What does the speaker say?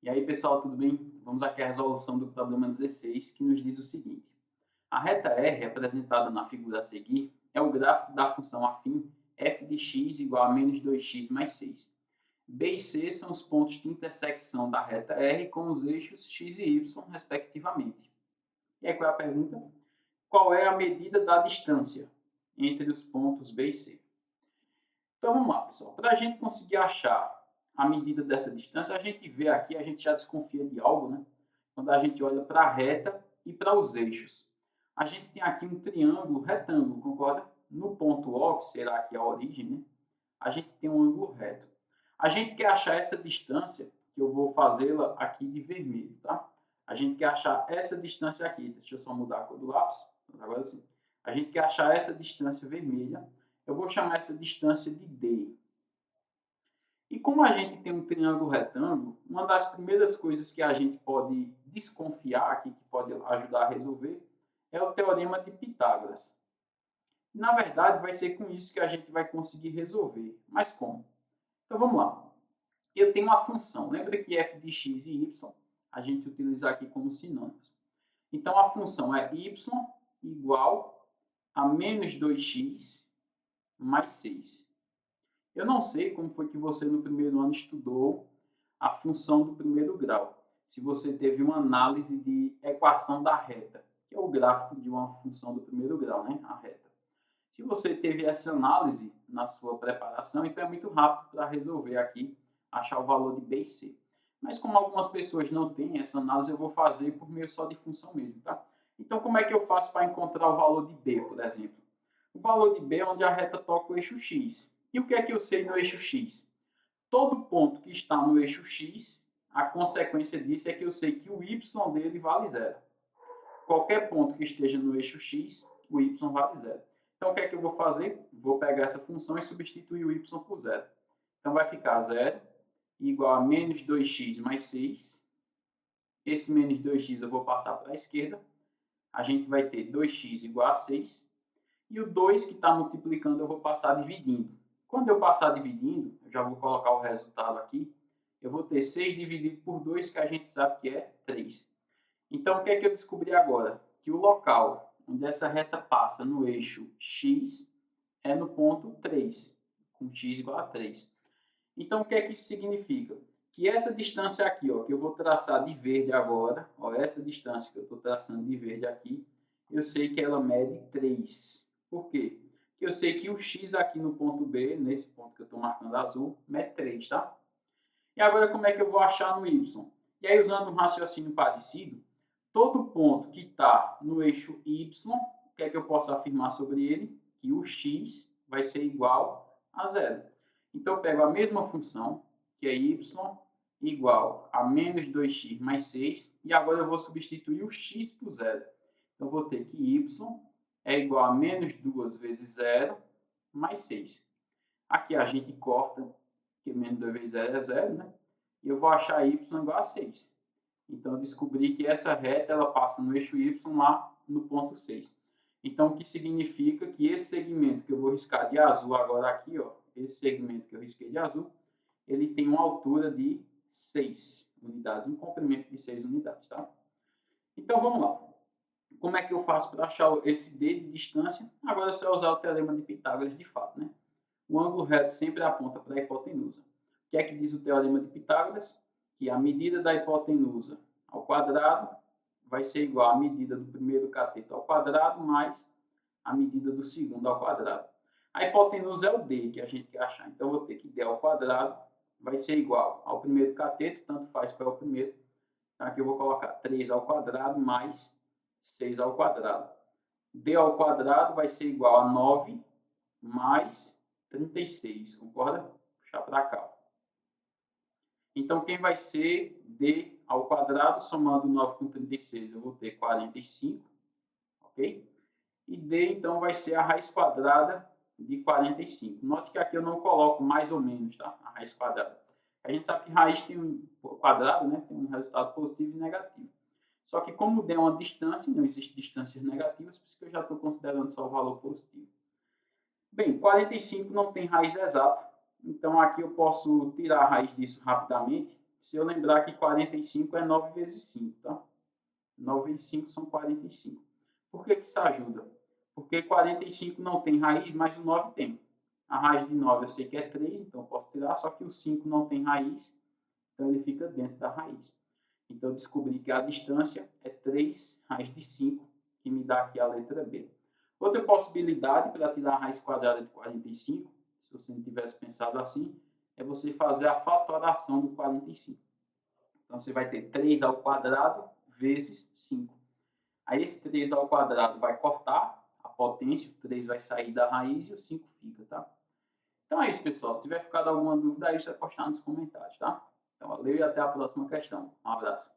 E aí, pessoal, tudo bem? Vamos aqui à resolução do problema 16, que nos diz o seguinte. A reta R, representada na figura a seguir, é o gráfico da função afim f de x igual a menos 2x mais 6. B e C são os pontos de intersecção da reta R com os eixos x e y, respectivamente. E aí, qual é a pergunta? Qual é a medida da distância entre os pontos B e C? Então, vamos lá, pessoal. Para a gente conseguir achar a medida dessa distância, a gente vê aqui, a gente já desconfia de algo, né? Quando a gente olha para a reta e para os eixos. A gente tem aqui um triângulo retângulo, concorda? No ponto O, que será aqui a origem, né? A gente tem um ângulo reto. A gente quer achar essa distância, que eu vou fazê-la aqui de vermelho, tá? A gente quer achar essa distância aqui. Deixa eu só mudar a cor do lápis. Agora sim. A gente quer achar essa distância vermelha. Eu vou chamar essa distância de D. E como a gente tem um triângulo retângulo, uma das primeiras coisas que a gente pode desconfiar aqui, que pode ajudar a resolver, é o teorema de Pitágoras. Na verdade, vai ser com isso que a gente vai conseguir resolver. Mas como? Então vamos lá. Eu tenho uma função. Lembra que f de x e y a gente utiliza aqui como sinônimos. Então a função é y igual a menos 2x mais 6. Eu não sei como foi que você no primeiro ano estudou a função do primeiro grau. Se você teve uma análise de equação da reta, que é o gráfico de uma função do primeiro grau, né? A reta. Se você teve essa análise na sua preparação, então é muito rápido para resolver aqui, achar o valor de B e C. Mas como algumas pessoas não têm essa análise, eu vou fazer por meio só de função mesmo, tá? Então como é que eu faço para encontrar o valor de B, por exemplo? O valor de B é onde a reta toca o eixo X. E o que é que eu sei no eixo X? Todo ponto que está no eixo X, a consequência disso é que eu sei que o Y dele vale zero. Qualquer ponto que esteja no eixo X, o Y vale zero. Então, o que é que eu vou fazer? Vou pegar essa função e substituir o Y por zero. Então, vai ficar zero igual a menos 2x mais 6. Esse menos 2x eu vou passar para a esquerda. A gente vai ter 2x igual a 6. E o 2 que está multiplicando eu vou passar dividindo. Quando eu passar dividindo, eu já vou colocar o resultado aqui, eu vou ter 6 dividido por 2, que a gente sabe que é 3. Então, o que é que eu descobri agora? Que o local onde essa reta passa no eixo X é no ponto 3, com x igual a 3. Então, o que é que isso significa? Que essa distância aqui, ó, que eu vou traçar de verde agora, ó, essa distância que eu estou traçando de verde aqui, eu sei que ela mede 3. Por quê? Porque eu sei que o x aqui no ponto B, nesse ponto que eu estou marcando azul, mede 3, tá? E agora como é que eu vou achar no y? E aí, usando um raciocínio parecido, todo ponto que está no eixo y, o que é que eu posso afirmar sobre ele? Que o x vai ser igual a zero. Então, eu pego a mesma função, que é y igual a menos 2x mais 6, e agora eu vou substituir o x por zero. Eu vou ter que y é igual a menos 2 vezes 0 mais 6. Aqui a gente corta, porque menos 2 vezes 0 é 0, né? E eu vou achar y igual a 6. Então, eu descobri que essa reta ela passa no eixo y lá no ponto 6. Então, o que significa que esse segmento que eu vou riscar de azul agora aqui, ó, esse segmento que eu risquei de azul, ele tem uma altura de 6 unidades, um comprimento de 6 unidades, tá? Então, vamos lá. Como é que eu faço para achar esse d de distância? Agora é só usar o teorema de Pitágoras de fato, né? O ângulo reto sempre aponta para a hipotenusa. O que é que diz o teorema de Pitágoras? Que a medida da hipotenusa ao quadrado vai ser igual à medida do primeiro cateto ao quadrado mais a medida do segundo ao quadrado. A hipotenusa é o d que a gente quer achar. Então, eu vou ter que d ao quadrado vai ser igual ao primeiro cateto, tanto faz qual é o primeiro. Então, aqui eu vou colocar 3 ao quadrado mais 6 ao quadrado. D ao quadrado vai ser igual a 9 mais 36, concorda? Puxar para cá. Então, quem vai ser d ao quadrado, somando 9 com 36, eu vou ter 45, ok? E d, então, vai ser a raiz quadrada de 45. Note que aqui eu não coloco mais ou menos, tá? A raiz quadrada. A gente sabe que raiz tem um quadrado, né? Tem um resultado positivo e negativo. Só que como d é uma distância, não existe distâncias negativas, por isso que eu já estou considerando só o valor positivo. Bem, 45 não tem raiz exata, então aqui eu posso tirar a raiz disso rapidamente. se eu lembrar que 45 é 9 vezes 5, tá? 9 vezes 5 são 45. Por que isso ajuda? Porque 45 não tem raiz, mas o 9 tem. A raiz de 9 eu sei que é 3, então eu posso tirar, só que o 5 não tem raiz, então ele fica dentro da raiz. Então eu descobri que a distância é 3 raiz de 5, que me dá aqui a letra B. Outra possibilidade para tirar a raiz quadrada de 45, se você não tivesse pensado assim, é você fazer a fatoração do 45. Então você vai ter 3 ao quadrado vezes 5. Aí esse 3 ao quadrado vai cortar a potência, o 3 vai sair da raiz e o 5 fica, tá? Então é isso, pessoal. Se tiver ficado alguma dúvida aí, você vai postar nos comentários, tá? Então valeu e até a próxima questão. Um abraço.